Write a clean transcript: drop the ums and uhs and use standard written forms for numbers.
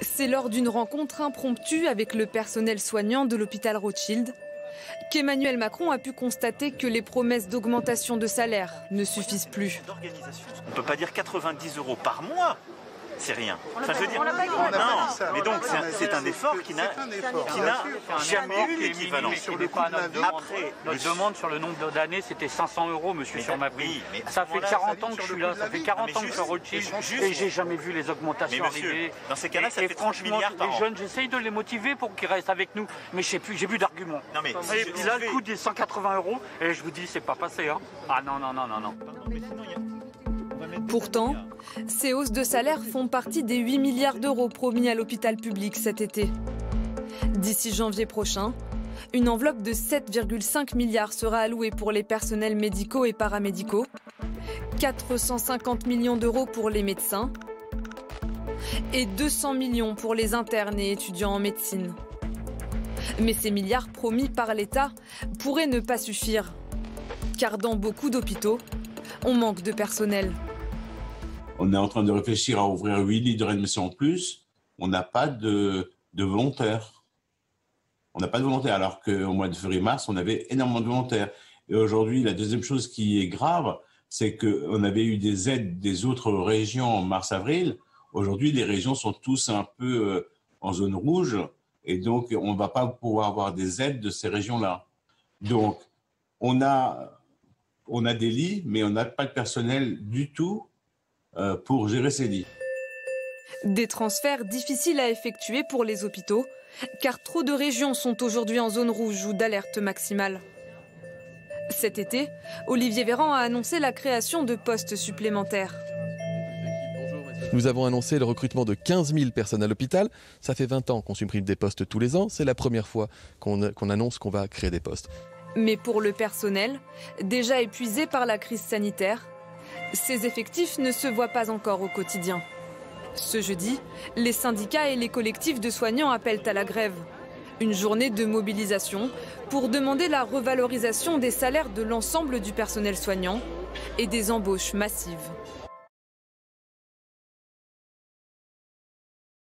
C'est lors d'une rencontre impromptue avec le personnel soignant de l'hôpital Rothschild qu'Emmanuel Macron a pu constater que les promesses d'augmentation de salaire ne suffisent plus. On ne peut pas dire 90 € par mois. C'est rien. Enfin, je veux dire, non, mais donc c'est un effort qui n'a jamais eu l'équivalent. Après, notre demande sur le nombre d'années, c'était 500 €, monsieur, sur ma prime. Ça fait 40 ans que je suis là, ça fait 40 ans que je suis Rothschild et j'ai jamais vu les augmentations arriver. Dans ces cas-là, ça fait 30 franchement, milliards par an. les jeunes, j'essaye de les motiver pour qu'ils restent avec nous, mais j'ai plus d'arguments. Et puis là, le coût des 180 €, et je vous dis, c'est pas passé. Hein. Ah non. Pourtant, ces hausses de salaire font partie des 8 milliards d'euros promis à l'hôpital public cet été. D'ici janvier prochain, une enveloppe de 7,5 milliards sera allouée pour les personnels médicaux et paramédicaux, 450 millions d'euros pour les médecins et 200 millions pour les internes et étudiants en médecine. Mais ces milliards promis par l'État pourraient ne pas suffire, car dans beaucoup d'hôpitaux, on manque de personnel. On est en train de réfléchir à ouvrir 8 lits de réanimation en plus. On n'a pas de volontaires. On n'a pas de volontaires, alors qu'au mois de février-mars, on avait énormément de volontaires. Et aujourd'hui, la deuxième chose qui est grave, c'est qu'on avait eu des aides des autres régions en mars-avril. Aujourd'hui, les régions sont tous un peu en zone rouge. Et donc, on ne va pas pouvoir avoir des aides de ces régions-là. Donc, on a des lits, mais on n'a pas de personnel du tout pour gérer ces lits. Des transferts difficiles à effectuer pour les hôpitaux, car trop de régions sont aujourd'hui en zone rouge ou d'alerte maximale. Cet été, Olivier Véran a annoncé la création de postes supplémentaires. Nous avons annoncé le recrutement de 15 000 personnes à l'hôpital. Ça fait 20 ans qu'on supprime des postes tous les ans. C'est la première fois qu'on annonce qu'on va créer des postes. Mais pour le personnel, déjà épuisé par la crise sanitaire, ces effectifs ne se voient pas encore au quotidien. Ce jeudi, les syndicats et les collectifs de soignants appellent à la grève. Une journée de mobilisation pour demander la revalorisation des salaires de l'ensemble du personnel soignant et des embauches massives.